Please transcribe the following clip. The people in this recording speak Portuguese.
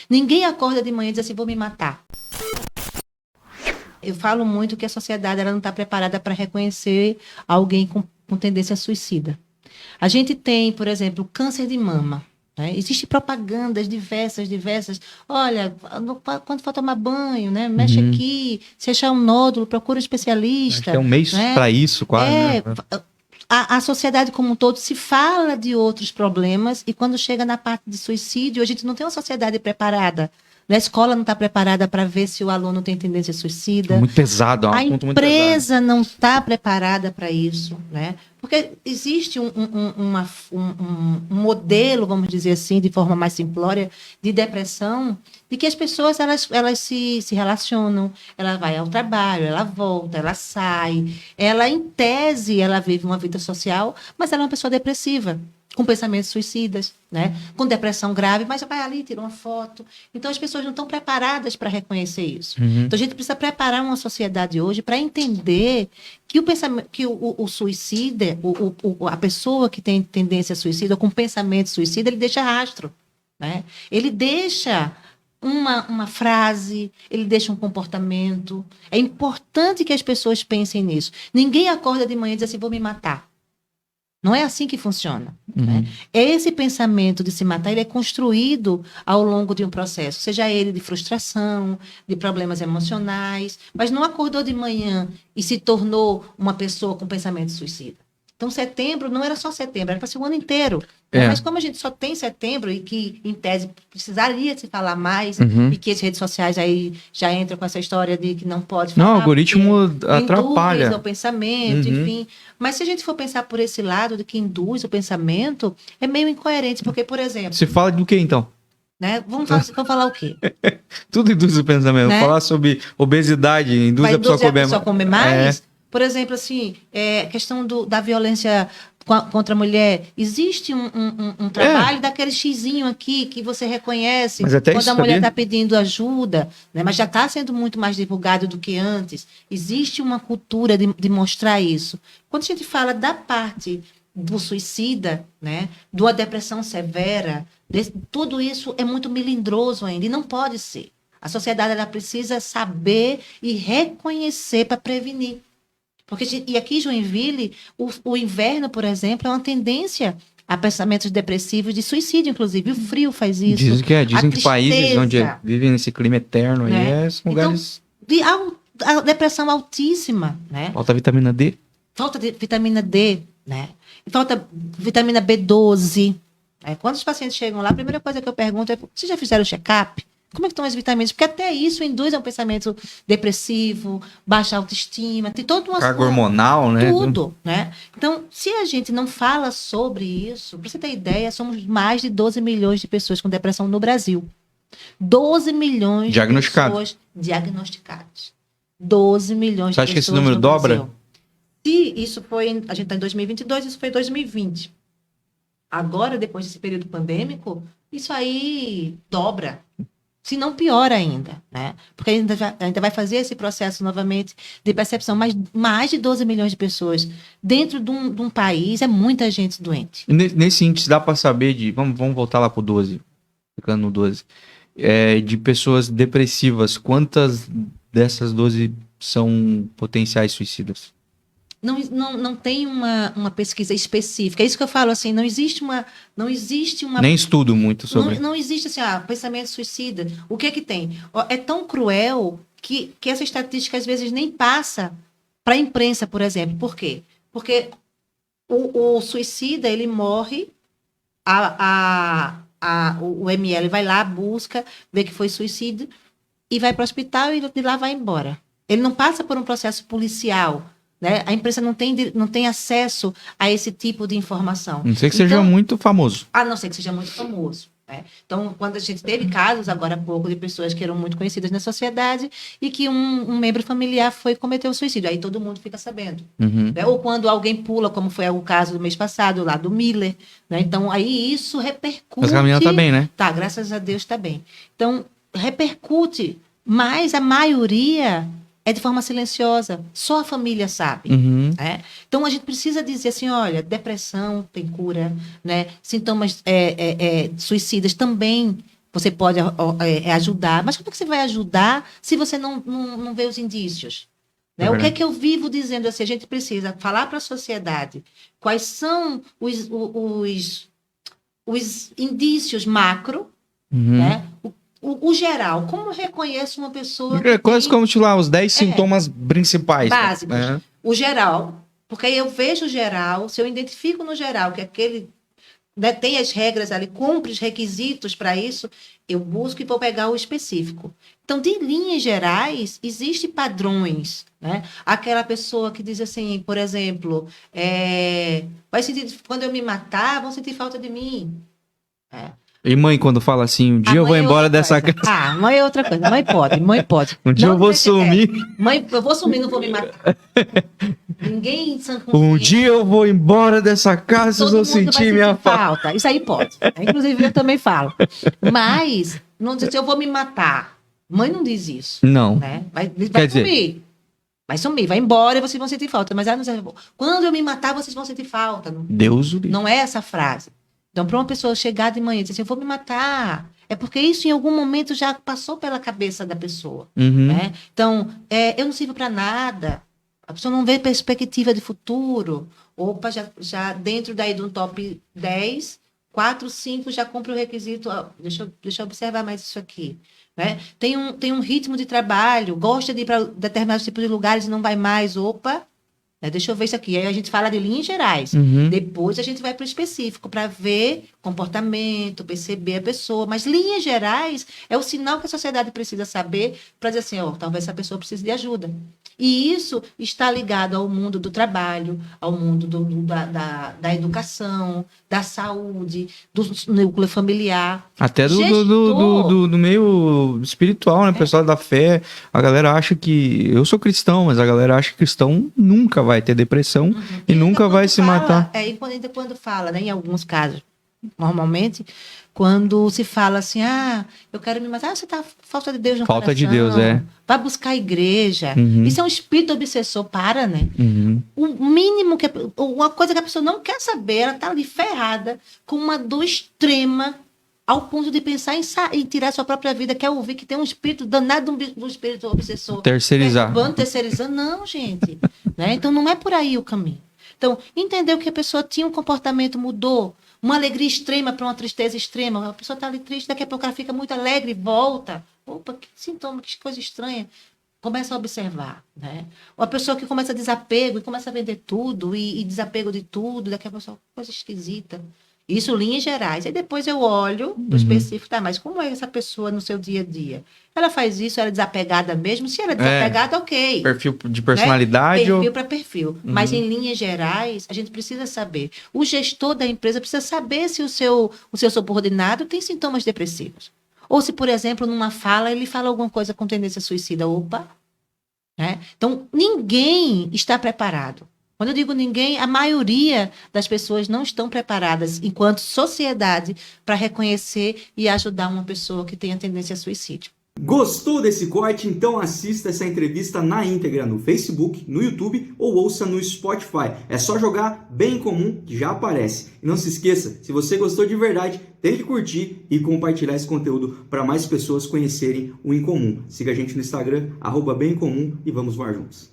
Ninguém acorda de manhã e diz assim, vou me matar. Eu falo muito que a sociedade ela não está preparada para reconhecer alguém com tendência suicida. A gente tem, por exemplo, câncer de mama. Né? Existem propagandas diversas. Olha, quando for tomar banho, né? Mexe Uhum. aqui. Se achar um nódulo, procura um Acho que é especialista. um mês Né? para isso, quase, né? É, a sociedade como um todo se fala de outros problemas e quando chega na parte de suicídio, a gente não tem uma sociedade preparada. A escola não está preparada para ver se o aluno tem tendência É suicida. muito pesado, é um A assunto muito pesado. empresa não está preparada para isso, né? Porque existe um modelo, vamos dizer assim, de forma mais simplória, de depressão, de que as pessoas elas se relacionam, ela vai ao trabalho, ela volta, ela sai, ela, em tese, ela vive uma vida social, mas ela é uma pessoa depressiva, com pensamentos suicidas, né? Com depressão grave, mas vai ali, tira uma foto. Então, as pessoas não estão preparadas para reconhecer isso. Uhum. Então, a gente precisa preparar uma sociedade hoje para entender que o pensamento, que o suicida, a pessoa que tem tendência a suicida, ou com pensamento suicida, ele deixa rastro, né? Ele deixa uma frase, ele deixa um comportamento. É importante que as pessoas pensem nisso. Ninguém acorda de manhã e diz assim, vou me matar. Não é assim que funciona. Né? Uhum. Esse pensamento de se matar ele é construído ao longo de um processo, seja ele de frustração, de problemas emocionais, mas não acordou de manhã e se tornou uma pessoa com pensamento suicida. Então, setembro não era só setembro, era para ser o ano inteiro. Né? É. Mas como a gente só tem setembro e que, em tese, precisaria se falar mais, Uhum. e que as redes sociais aí já entram com essa história de que não pode Não, o falar, algoritmo porque induz atrapalha. ao pensamento, Uhum. enfim. Mas se a gente for pensar por esse lado de que induz o pensamento, é meio incoerente, porque, por exemplo, Você fala do que então? né, vamos falar o quê? Tudo induz o pensamento. Né? Falar sobre obesidade induz Vai a pessoa a induzir a comer pessoa a mais. comer mais? Por exemplo, assim, questão da violência contra a mulher. Existe um trabalho daquele xizinho aqui que você reconhece Mas até quando isso, a mulher sabia? está pedindo ajuda, né? Mas já está sendo muito mais divulgado do que antes. Existe uma cultura de mostrar isso. Quando a gente fala da parte do suicida, né? De uma depressão severa, tudo isso é muito melindroso ainda e não pode ser. A sociedade ela precisa saber e reconhecer para prevenir. Porque, e aqui em Joinville, o inverno, por exemplo, é uma tendência a pensamentos depressivos, de suicídio, inclusive. O frio faz isso. A Dizem que países onde tristeza, vivem nesse clima eterno aí né? são Então, lugares. a depressão altíssima, né? Falta vitamina D. Falta de vitamina D, né? E falta vitamina B12. Né? Quando os pacientes chegam lá, a primeira coisa que eu pergunto é: vocês já fizeram o check-up? Como é que estão as vitaminas? Porque até isso induz a um pensamento depressivo, baixa autoestima, tem toda Carga hormonal, né? tudo, né? Então, se a gente não fala sobre isso, para você ter ideia, somos mais de 12 milhões de pessoas com depressão no Brasil. 12 milhões de pessoas diagnosticadas. 12 milhões Você de acha que esse pessoas número no dobra? Brasil. Se isso foi, a gente está em 2022, isso foi 2020. Agora, depois desse período pandêmico, isso aí dobra. Se não pior ainda, né? Porque ainda vai fazer esse processo novamente de percepção, mas mais de 12 milhões de pessoas dentro de um país é muita gente doente. Nesse índice dá para saber de. Vamos voltar lá pro 12. Ficando no 12. De pessoas depressivas, quantas dessas 12 são potenciais suicidas? Não tem uma pesquisa específica. É isso que eu falo, assim, não existe uma. Nem estudo muito sobre. Não existe assim, pensamento suicida. O que é que tem? É tão cruel que essa estatística às vezes nem passa para a imprensa, por exemplo. Por quê? Porque o suicida, ele morre, o ML vai lá, busca, vê que foi suicídio, e vai para o hospital e de lá vai embora. Ele não passa por um processo policial. Né? A imprensa não tem acesso a esse tipo de informação. Não sei que seja muito famoso. A não ser que seja muito famoso. Né? Então, quando a gente teve casos, agora há pouco, de pessoas que eram muito conhecidas na sociedade e que um membro familiar foi cometer o suicídio. Aí todo mundo fica sabendo. Uhum. Né? Ou quando alguém pula, como foi o caso do mês passado, lá do Miller. Né? Então, aí isso repercute. Mas a menina tá bem, né? Tá, graças a Deus tá bem. Então, repercute. Mas a maioria é de forma silenciosa. Só a família sabe. Uhum. Né? Então, a gente precisa dizer assim, olha, depressão tem cura, né? Sintomas suicidas também você pode ajudar. Mas como é que você vai ajudar se você não vê os indícios? Né? O que é que eu vivo dizendo assim? A gente precisa falar para a sociedade quais são os indícios macro, né? O geral. Como eu reconheço uma pessoa que quase como lá, os 10 sintomas principais. Básicos. O geral, porque aí eu vejo o geral, se eu identifico no geral que aquele, né, tem as regras ali, cumpre os requisitos para isso, eu busco e vou pegar o específico. Então, de linhas gerais, existem padrões, né? Aquela pessoa que diz assim, por exemplo, vai sentir, quando eu me matar, vão sentir falta de mim. E mãe, quando fala assim, um dia eu vou embora dessa casa. Mãe é outra coisa. Mãe pode. Um dia eu vou sumir. Mãe, eu vou sumir, não vou me matar. Ninguém... Um dia eu vou embora dessa casa, vocês vão sentir minha falta. Isso aí pode. Inclusive, eu também falo. Mas, não diz assim, eu vou me matar. Mãe não diz isso. Não. Né? Vai sumir. Vai sumir, vai embora e vocês vão sentir falta. Mas quando eu me matar, vocês vão sentir falta. Deus o livre. Não é essa frase. Então, para uma pessoa chegar de manhã e dizer assim, eu vou me matar, é porque isso em algum momento já passou pela cabeça da pessoa. Né? Então, eu não sirvo para nada, a pessoa não vê perspectiva de futuro. Opa, já dentro daí de um top 10, 4, 5 já cumpre o requisito. Deixa eu observar mais isso aqui. Né? Tem um ritmo de trabalho, gosta de ir para determinados tipos de lugares e não vai mais. Opa! Deixa eu ver isso aqui. Aí a gente fala de linhas gerais. Depois a gente vai para o específico, para ver comportamento, perceber a pessoa. Mas linhas gerais é o sinal que a sociedade precisa saber para dizer assim, talvez essa pessoa precise de ajuda. E isso está ligado ao mundo do trabalho, ao mundo da educação, da saúde, do núcleo familiar. Até do meio espiritual, né? Pessoal da fé. A galera acha que... Eu sou cristão, mas a galera acha que cristão nunca vai ter depressão e nunca vai se matar. Ainda quando fala, né, em alguns casos, normalmente, quando se fala assim, eu quero me matar, você tá falta de Deus no falta coração. De Deus, vai buscar a igreja. Isso é um espírito obsessor, né? O mínimo uma coisa que a pessoa não quer saber, ela tá ali ferrada, com uma dor extrema, ao ponto de pensar em tirar sua própria vida, quer ouvir que tem um espírito danado do espírito obsessor. Terceirizando. Não, gente. Né? Então, não é por aí o caminho. Então, entendeu que a pessoa tinha um comportamento, mudou, uma alegria extrema para uma tristeza extrema. A pessoa está ali triste, daqui a pouco ela fica muito alegre e volta. Opa, que sintoma, que coisa estranha. Começa a observar. Né? Ou a pessoa que começa a desapego e começa a vender tudo e desapego de tudo, daqui a pouco coisa esquisita. Isso, linhas gerais. Aí depois eu olho o específico, mas como é essa pessoa no seu dia a dia? Ela faz isso, ela é desapegada mesmo? Se ela é desapegada, ok. Perfil de personalidade? Né? Perfil para perfil. Mas em linhas gerais, a gente precisa saber. O gestor da empresa precisa saber se o seu subordinado tem sintomas depressivos. Ou se, por exemplo, numa fala, ele fala alguma coisa com tendência suicida. Opa! Né? Então, ninguém está preparado. Quando eu digo ninguém, a maioria das pessoas não estão preparadas, enquanto sociedade, para reconhecer e ajudar uma pessoa que tenha tendência a suicídio. Gostou desse corte? Então assista essa entrevista na íntegra no Facebook, no YouTube ou ouça no Spotify. É só jogar Bem Comum que já aparece. E não se esqueça, se você gostou de verdade, tem que curtir e compartilhar esse conteúdo para mais pessoas conhecerem o Incomum. Siga a gente no Instagram, @BemComum e vamos voar juntos.